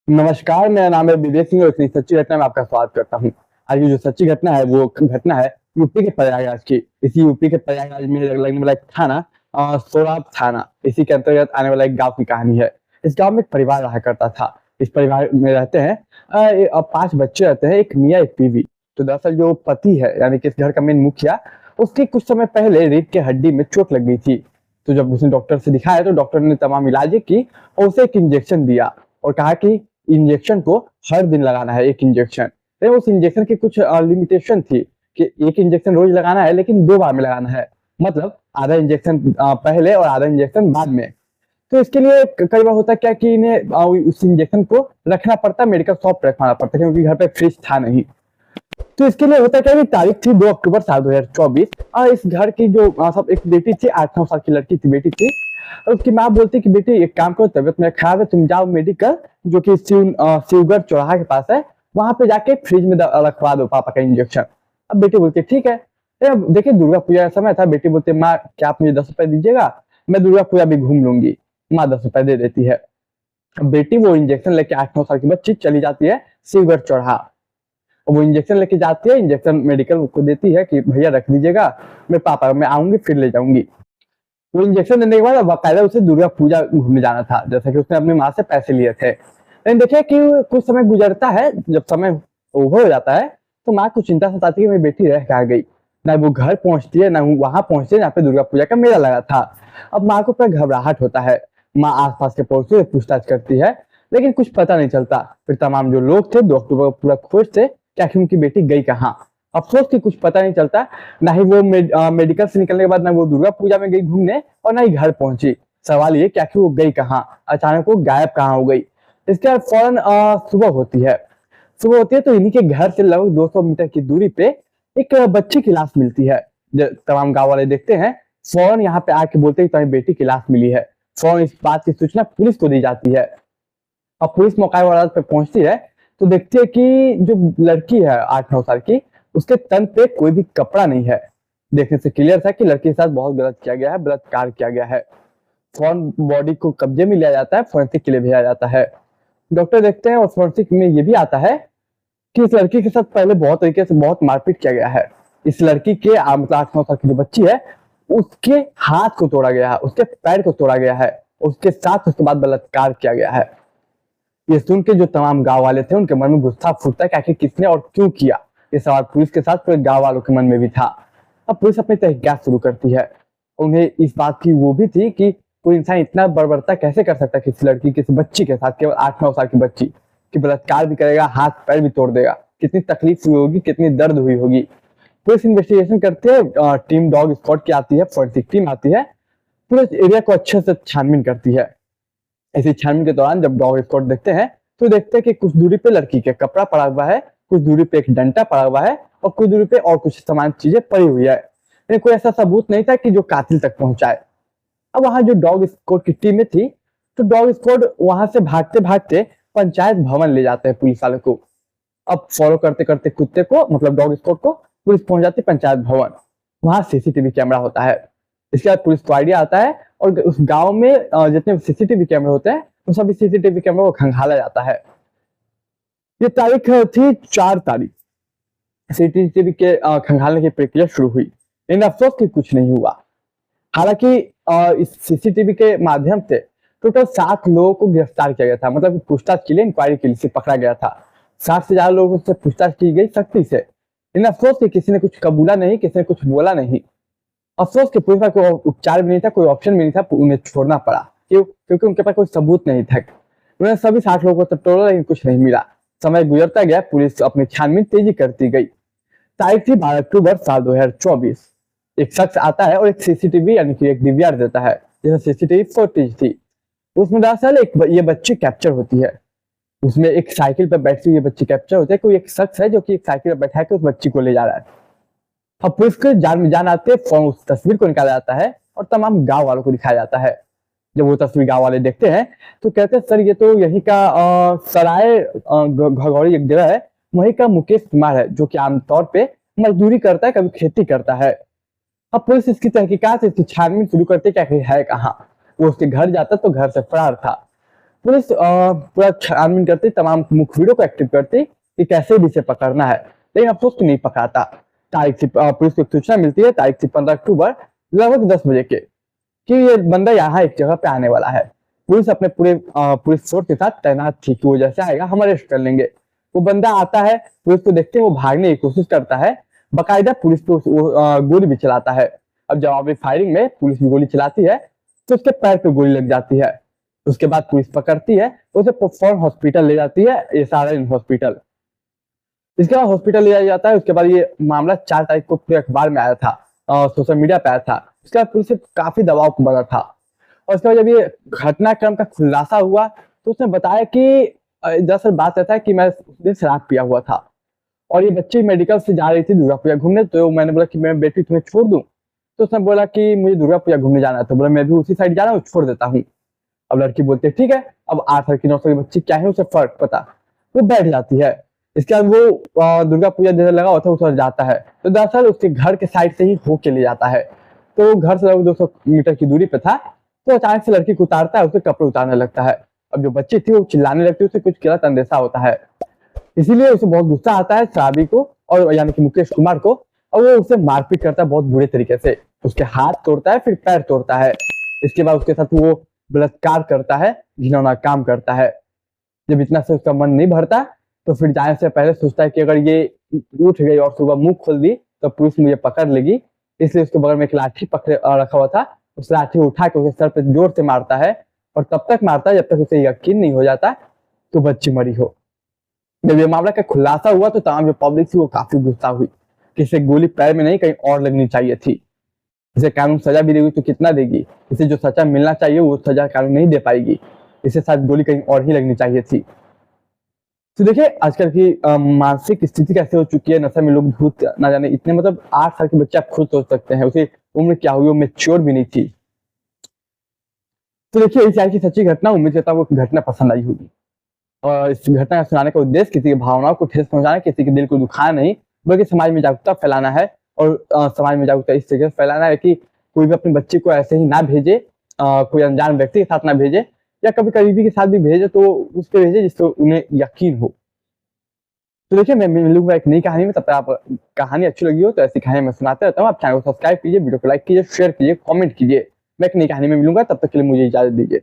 नमस्कार, मेरा नाम है विवेक सिंह और इतनी सच्ची घटना में आपका स्वागत करता हूँ। आज की जो सच्ची घटना है वो घटना है यूपी के प्रयागराज की। इसी यूपी के प्रयागराज में लगने वाला एक थाना सोराब थाना, इसी के अंतर्गत आने वाला एक गांव की कहानी है। इस गांव में एक परिवार रहा करता था। इस परिवार में रहते हैं 5 बच्चे रहते हैं, एक मियाँ एक बीवी। तो दरअसल जो पति है यानी कि इस घर का मेन मुखिया, उसके कुछ समय पहले रीढ़ की हड्डी में चोट लग गई थी। तो जब उसने डॉक्टर से दिखाया तो डॉक्टर ने तमाम इलाजें की और उसे एक इंजेक्शन दिया और कहा कि इंजेक्शन को हर दिन लगाना है, एक इंजेक्शन। लेकिन उस इंजेक्शन की कुछ लिमिटेशन थी कि एक इंजेक्शन रोज लगाना है लेकिन 2 बार में लगाना है। मतलब आधा इंजेक्शन पहले और आधा इंजेक्शन बाद में। तो इसके लिए कई बार होता क्या कि इन्हें उस इंजेक्शन को रखना पड़ता, मेडिकल शॉप पे रखवाना पड़ता क्योंकि घर पे फ्रिज था नहीं। तो इसके लिए होता क्या कि तारीख थी 2 अक्टूबर साल 2024 और इस घर की जो सब एक बेटी थी, 8-9 साल की लड़की थी, बेटी थी। और उसकी माँ बोलती कि बेटी एक काम करो, तबियत में खराब है, तुम जाओ मेडिकल जो कि शिवगढ़ चौराहा के पास है, वहां पे जाके फ्रिज में रखवा दो पापा का इंजेक्शन। अब बेटी बोलती ठीक है। देखिए दुर्गा पूजा का समय था, बेटी बोलती माँ क्या आप मुझे 10 रुपए दीजिएगा, मैं दुर्गा पूजा भी घूम लूंगी। माँ 10 रुपए दे देती है। अब बेटी वो इंजेक्शन लेके 8-9 साल की बच्ची चली जाती है शिवगढ़ चौराहा। वो इंजेक्शन लेके जाती है, इंजेक्शन मेडिकल को देती है कि भैया रख दीजिएगा, मेरे पापा मैं आऊंगी फिर ले जाऊंगी। वो इंजेक्शन देने के बाद बाकायदा उसे दुर्गा पूजा घूमने जाना था, जैसा कि उसने अपनी माँ से पैसे लिए थे। लेकिन देखिए कि कुछ समय गुजरता है, जब समय ओवर हो जाता है तो माँ को चिंता सताती है कि मेरी बेटी रह कहाँ गई। ना वो घर पहुंचती है, ना वहां पहुंचती है जहाँ पे दुर्गा पूजा का मेला लगा था। अब माँ को पूरा घबराहट होता है। माँ आसपास के पड़ोसियों से पूछताछ करती है लेकिन कुछ पता नहीं चलता। फिर तमाम जो लोग थे 2 अक्टूबर को पूरा खोजते कि आखिर उनकी बेटी गई कहाँ। अफसोस कि कुछ पता नहीं चलता। ना ही वो मेडिकल से निकलने के बाद ना वो दुर्गा पूजा में गई घूमने और ना ही घर पहुंची। सवाल ये कि आखिर वो गई कहाँ, अचानक वो गायब कहाँ हो गई। इसके बाद फौरन सुबह होती है। सुबह होती है तो इन्हीं के घर से लगभग 200 मीटर की दूरी पे एक बच्ची की लाश मिलती है। तमाम गांव वाले देखते हैं, फौरन यहाँ पे आके बोलते हैं कि तुम्हारी बेटी की लाश मिली है। फौरन इस बात की सूचना पुलिस को दी जाती है। अब पुलिस मौका वारदात पे पहुंचती है तो देखती है कि जो लड़की है 8-9 साल की, उसके तन पे कोई भी कपड़ा नहीं है। देखने से क्लियर था कि लड़की के साथ बहुत गलत किया गया है, बलात्कार किया गया है। फौरन बॉडी को कब्जे में लिया जाता है, फोरेंसिक के लिए भेजा जाता है। डॉक्टर देखते हैं और फोरेंसिक में ये भी आता है कि इस लड़की के साथ पहले बहुत तरीके से बहुत मारपीट किया गया है। इस लड़की के मतलब 8-9 साल की जो बच्ची है, उसके हाथ को तोड़ा गया है, उसके पैर को तोड़ा गया है, उसके साथ उसके बाद बलात्कार किया गया है। ये सुन के जो तमाम गांव वाले थे उनके मन में गुस्सा फूटता है कि आखिर किसने और क्यों किया। ये सवाल पुलिस के साथ पूरे गांव वालों के मन में भी था। अब पुलिस अपनी तहकीकात शुरू करती है। उन्हें इस बात की वो भी थी कि कोई इंसान इतना बर्बरता कैसे कर सकता है किसी लड़की, किसी बच्ची के साथ, केवल 8-9 साल की बच्ची की बलात्कार भी करेगा, हाथ पैर भी तोड़ देगा। कितनी तकलीफ हुई होगी, कितनी दर्द हुई होगी। पुलिस इन्वेस्टिगेशन करते हैं, टीम डॉग स्क्वाड की आती है, फोरेंसिक टीम आती है, पूरे एरिया को अच्छे से छानबीन करती है। इसी छानबीन के दौरान जब डॉग स्क्वाड देखते हैं तो देखते हैं कि कुछ दूरी पे लड़की के कपड़ा पड़ा हुआ है, कुछ दूरी पे एक डंडा पड़ा हुआ है और कुछ दूरी पे और कुछ सामान चीजें पड़ी हुई है। लेकिन कोई ऐसा सबूत नहीं था कि जो कातिल तक पहुंचाए। अब वहां जो डॉग स्क्वाड की टीमें थी, तो डॉग स्क्वाड वहां से भागते भागते पंचायत भवन ले जाते हैं पुलिस वाले को। अब फॉलो करते करते कुत्ते को मतलब डॉग स्क्वाड को पुलिस पहुंच जाती है पंचायत भवन। वहां सीसीटीवी कैमरा होता है। इसके बाद पुलिस को आइडिया आता है और उस गांव में जितने सीसीटीवी कैमरे होते हैं उन सभी सीसीटीवी कैमरे को खंगाला जाता है। ये तारीख थी 4 तारीख। सीसीटीवी के खंगालने की प्रक्रिया शुरू हुई लेकिन अफसोस कि कुछ नहीं हुआ। हालांकि इस सीसीटीवी के माध्यम से टोटल 7 लोगों को गिरफ्तार किया गया था, मतलब पूछताछ के लिए, इंक्वायरी के लिए से पकड़ा गया था। 60 से ज्यादा लोगों से पूछताछ की गई सख्ती से, लेकिन अफसोस कि किसी ने कुछ कबूला नहीं, किसी ने कुछ बोला नहीं। अफसोस कि पुलिस का कोई उपचार भी नहीं था, कोई ऑप्शन भी नहीं था, उन्हें छोड़ना पड़ा। क्यों? क्योंकि उनके पास कोई सबूत नहीं था। उन्होंने सभी 60 लोगों को टटोला लेकिन कुछ नहीं मिला। समय गुजरता गया, पुलिस अपनी छानबीन तेजी करती गई। तारीख थी 12 अक्टूबर साल 2024। एक शख्स आता है और एक सीसीटीवी यानी कि एक डीवीआर देता है, जैसे सीसीटीवी फुटेज थी। उसमें दरअसल एक ये बच्ची कैप्चर होती है। उसमें एक साइकिल पर बैठती हुई बच्ची कैप्चर होती है। कोई एक शख्स है जो कि एक साइकिल पर बैठा के उस बच्ची को ले जा रहा है। अब पुलिस के जान में जान आते उस तस्वीर को निकाला जाता है और तमाम गांव वालों को दिखाया जाता है। जब वो तस्वीर गांव वाले देखते हैं तो कहते हैं सर ये तो यही का सराय घगौड़ी एक जगह है, वही का मुकेश कुमार है जो कि आमतौर पे मजदूरी करता है, कभी खेती करता है। अब पुलिस इसकी तहकीकात इसकी छानबीन शुरू करती है कि आखिर है कहाँ। वो उसके घर जाता तो घर से फरार था। पुलिस पूरा छानबीन करती, तमाम मुखबिरों को एक्टिव करती कि कैसे भी इसे पकड़ना है, लेकिन अफसोस तो नहीं पकड़ाता। तारीख से पुलिस को एक सूचना मिलती है तारीख से 15 अक्टूबर लगभग 10 बजे के कि ये बंदा यहाँ एक जगह पे आने वाला है। पुलिस अपने पूरे पुलिस फोर्स के साथ तैनात थी कि वो जैसे आएगा हम अरेस्ट कर लेंगे। वो बंदा आता है, पुलिस को देखते वो भागने की कोशिश करता है, बाकायदा पुलिस को गोली भी चलाता है। अब जवाबी फायरिंग में पुलिस भी गोली चलाती है तो उसके पैर पे गोली लग जाती है। उसके बाद पुलिस पकड़ती है, उसे फौरन हॉस्पिटल ले जाती है, SRN हॉस्पिटल। इसके बाद हॉस्पिटल ले जाया जाता है। उसके बाद ये मामला 4 तारीख को पूरे अखबार में आया था, सोशल मीडिया पे आया था। उसके बाद पुलिस से काफी दबाव बना था और उसके बाद जब ये घटनाक्रम का खुलासा हुआ तो उसने बताया कि दरअसल बात ऐसा है कि मैं उस दिन शराब पिया हुआ था और ये बच्ची मेडिकल से जा रही थी दुर्गा पूजा घूमने। तो मैंने बोला कि मैं बेटी तुम्हें छोड़ दूं, तो उसने बोला कि मुझे दुर्गा पूजा घूमने जाना है। तो बोला मैं भी उसी साइड जा रहा हूँ, छोड़ देता हूँ। अब लड़की बोलती है ठीक है। अब 8 साल की 9 साल की बच्ची क्या है उसे फर्क पता, वो बैठ जाती है। इसके बाद वो दुर्गा पूजा जैसे लगा हुआ था उस जाता है, तो दरअसल उसके घर के साइड से ही होके ले जाता है। तो घर से लगभग 200 मीटर की दूरी पे था। तो अचानक से लड़की को उतारता है, उसके कपड़े उतारने लगता है। अब जो बच्ची थी वो चिल्लाने लगती है, उसे कुछ गलत अंदेशा होता है, इसीलिए उसे बहुत गुस्सा आता है शराबी को और यानी कि मुकेश कुमार को, और वो उसे मारपीट करता है बहुत बुरे तरीके से। उसके हाथ तोड़ता है, फिर पैर तोड़ता है। इसके बाद उसके साथ वो बलात्कार करता है, घिनौना काम करता है। जब इतना से उसका मन नहीं भरता तो फिर जाने से पहले सोचता है कि अगर ये उठ गई और सुबह मुंह खोल दी तो पुलिस मुझे पकड़ लेगी, इसलिए उसके बगल में एक लाठी पकड़े रखा हुआ था। उस लाठी को उठा के उसके सर पे जोर से मारता है और तब तक मारता है जब तक उसे यकीन नहीं हो जाता तो बच्ची मरी हो। जब ये मामला का खुलासा हुआ तो तमाम जो पब्लिक थी वो काफी गुस्सा हुई कि इसे गोली पैर में नहीं कहीं और लगनी चाहिए थी। इसे कानून सजा भी देगी तो कितना देगी, इसे जो सजा मिलना चाहिए वो सजा कानून नहीं दे पाएगी, इसे शायद गोली कहीं और ही लगनी चाहिए थी। तो देखिए आजकल की मानसिक स्थिति कैसे हो चुकी है, नशा में लोग धूत ना जाने इतने, मतलब 8 साल के बच्चे आप खुद सोच सकते हैं उसे उम्र क्या हुई, वो मैच्योर भी नहीं थी। तो देखिए इस की सच्ची घटना, उम्मीद करता हूँ वो घटना पसंद आई होगी। और इस घटना का सुनाने का उद्देश्य किसी की भावनाओं को ठेस पहुंचाना, किसी के दिल को दुखाना नहीं, बल्कि समाज में जागरूकता फैलाना है। और समाज में जागरूकता इस तरीके से फैलाना है कि कोई भी अपने बच्चे को ऐसे ही ना भेजे, कोई अनजान व्यक्ति के साथ ना भेजे, या कभी करीबी के साथ भी भेजे तो उस पर भेजे जिसको उन्हें यकीन हो। तो देखिए मैं मिलूंगा एक नई कहानी में, तब तक आप कहानी अच्छी लगी हो तो ऐसी कहानी मैं सुनाते रहता हूँ। आप चैनल को सब्सक्राइब कीजिए, वीडियो को लाइक कीजिए, शेयर कीजिए, कमेंट कीजिए। मैं एक नई कहानी में मिलूंगा, तब तक के लिए मुझे इजाजत दीजिए।